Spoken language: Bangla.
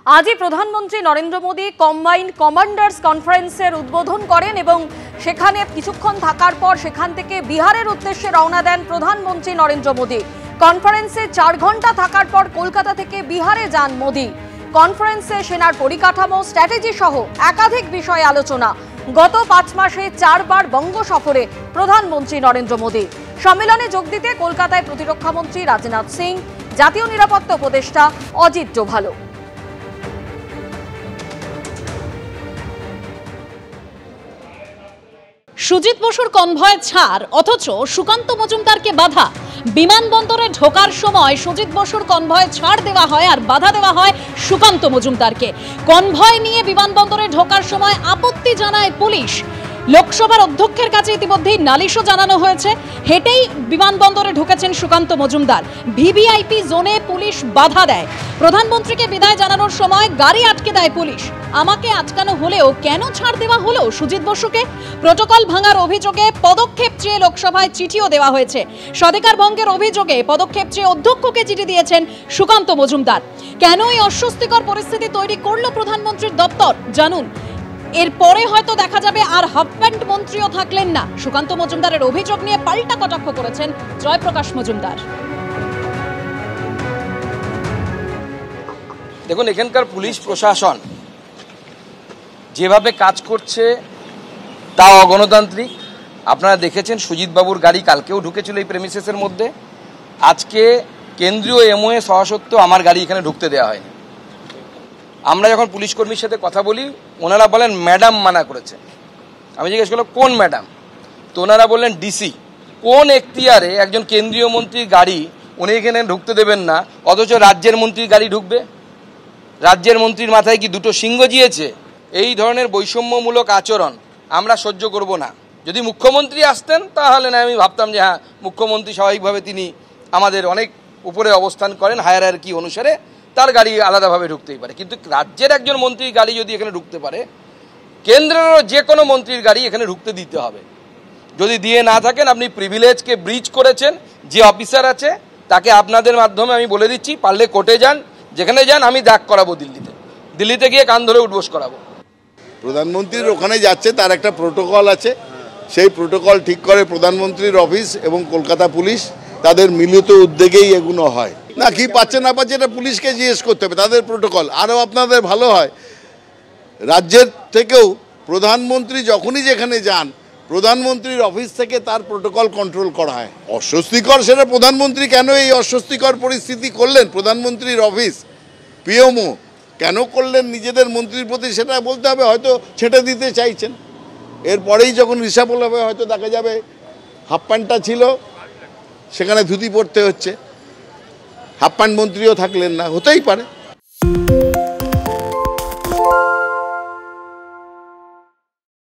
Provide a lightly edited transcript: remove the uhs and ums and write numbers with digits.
আজই প্রধানমন্ত্রী নরেন্দ্র মোদী কম্বাইন্ড কমান্ডার্স কনফারেন্সের উদ্বোধন করেন এবং সেখানে কিছুক্ষণ থাকার পর সেখান থেকে বিহারের উদ্দেশ্যে রওনা দেন প্রধানমন্ত্রী নরেন্দ্র মোদী। কনফারেন্সে 4 ঘন্টা থাকার পর কলকাতা থেকে বিহারে যান মোদী। কনফারেন্সে সেনার পরিকাঠামো, স্ট্র্যাটেজি সহ একাধিক বিষয়ে আলোচনা। গত 5 মাসে 4 বার বঙ্গ সফরে প্রধানমন্ত্রী নরেন্দ্র মোদী। সম্মেলনে যোগ দিতে কলকাতায় প্রতিরক্ষামন্ত্রী রাজনাথ সিং, জাতীয় নিরাপত্তা উপদেষ্টা অজিত ডোভাল। সুজিত বসুর কনভয় ছাড়, অথচ সুকান্ত মজুমদারকে বাধা। বিমানবন্দরে ঢোকার সময় সুজিত বসুর কনভয় ছাড় দেওয়া হয় আর বাধা দেওয়া হয় সুকান্ত মজুমদারকে। কনভয় নিয়ে বিমানবন্দরে ঢোকার সময় আপত্তি জানায় পুলিশ। লোকসভার অধ্যক্ষের কাছে ইতিমধ্যেই নালিশও জানানো হয়েছে। হেঁটেই বিমানবন্দরে ঢুকেছেন সুকান্ত মজুমদার। ভিভিআইপি জোনে পুলিশ বাধা দেয়। প্রধানমন্ত্রীকে বিদায় জানানোর সময় গাড়ি আটকে দেয় পুলিশ। আমাকে আটকানো হলেও কেন ছাড় দেওয়া হলো সুজিত বসুকে? প্রটোকল ভাঙার অভিযোগে পদক্ষেপ চেয়ে লোকসভায় চিঠিও দেওয়া হয়েছে। স্বাধিকার ভঙ্গের অভিযোগে পদক্ষেপ চেয়ে অধ্যক্ষকে চিঠি দিয়েছেন সুকান্ত মজুমদার। কেন এই অস্বস্তিকর পরিস্থিতি তৈরি করলো প্রধানমন্ত্রীর দপ্তর জানুন। এরপরে হয়তো দেখা যাবে আর হাফপ্যান্ট মন্ত্রীও থাকলেন না। সুকান্ত মজুমদারের অভিযোগ নিয়ে পাল্টা কটাক্ষ করেছেন জয়প্রকাশ মজুমদার। দেখুন, এখানকার পুলিশ প্রশাসন যেভাবে কাজ করছে তা অগণতান্ত্রিক। আপনারা দেখেছেন সুজিত বাবুর গাড়ি কালকেও ঢুকেছিল এই প্রেমিসেসের মধ্যে। আজকে কেন্দ্রীয় এমওএ সহ সত্ত্বেও আমার গাড়ি এখানে ঢুকতে দেওয়া হয়নি। আমরা যখন পুলিশ কর্মীর সাথে কথা বলি, ওনারা বলেন ম্যাডাম মানা করেছে। আমি জিজ্ঞেস করলাম কোন ম্যাডাম, তো ওনারা বললেন ডিসি। কোন এখতিয়ারে একজন কেন্দ্রীয় মন্ত্রীর গাড়ি উনি এখানে ঢুকতে দেবেন না, অথচ রাজ্যের মন্ত্রীর গাড়ি ঢুকবে? রাজ্যের মন্ত্রীর মাথায় কি দুটো সিংহ জিয়েছে? এই ধরনের বৈষম্যমূলক আচরণ আমরা সহ্য করব না। যদি মুখ্যমন্ত্রী আসতেন তাহলে না আমি ভাবতাম যে হ্যাঁ, মুখ্যমন্ত্রী স্বাভাবিকভাবে তিনি আমাদের অনেক উপরে অবস্থান করেন, হায়ারার্কি অনুসারে তার গাড়ি আলাদাভাবে ঢুকতেই পারে। কিন্তু রাজ্যের একজন মন্ত্রীর গাড়ি যদি এখানে ঢুকতে পারে, কেন্দ্রেরও যে কোনো মন্ত্রীর গাড়ি এখানে ঢুকতে দিতে হবে। যদি দিয়ে না থাকেন, আপনি প্রিভিলেজকে ব্রিচ করেছেন। যে অফিসার আছে তাকে আপনাদের মাধ্যমে আমি বলে দিচ্ছি, পারলে কোর্টে যান, যেখানে যান আমি ডাক করাবো দিল্লিতে গিয়ে কান ধরে উঠবোস করাবো। প্রধানমন্ত্রীর ওখানে যাচ্ছে, তার একটা প্রোটোকল আছে। সেই প্রোটোকল ঠিক করে প্রধানমন্ত্রীর অফিস এবং কলকাতা পুলিশ, তাদের মিলিত উদ্যোগেই এগুলো হয়। না কি পাচ্ছে না পাচ্ছে এটা পুলিশকে জিজ্ঞেস করতে হবে, তাদের প্রোটোকল। আরও আপনাদের ভালো হয়, রাজ্যের থেকেও প্রধানমন্ত্রী যখনই যেখানে যান, প্রধানমন্ত্রীর অফিস থেকে তার প্রোটোকল কন্ট্রোল করা হয়। অস্বস্তিকর সেটা প্রধানমন্ত্রী কেন এই অস্বস্তিকর পরিস্থিতি করলেন, প্রধানমন্ত্রীর অফিস পিএমও কেন করলেন নিজেদের মন্ত্রীর প্রতি, সেটা বলতে হবে। হয়তো ছেটে দিতে চাইছেন। এরপরেই যখন রিসাপল হবে হয়তো দেখা যাবে হাফ প্যান্টটা ছিল, সেখানে ধুতি পরতে হচ্ছে। হাফ প্যান্ট মন্ত্রীও থাকলেন না, হতেই পারে।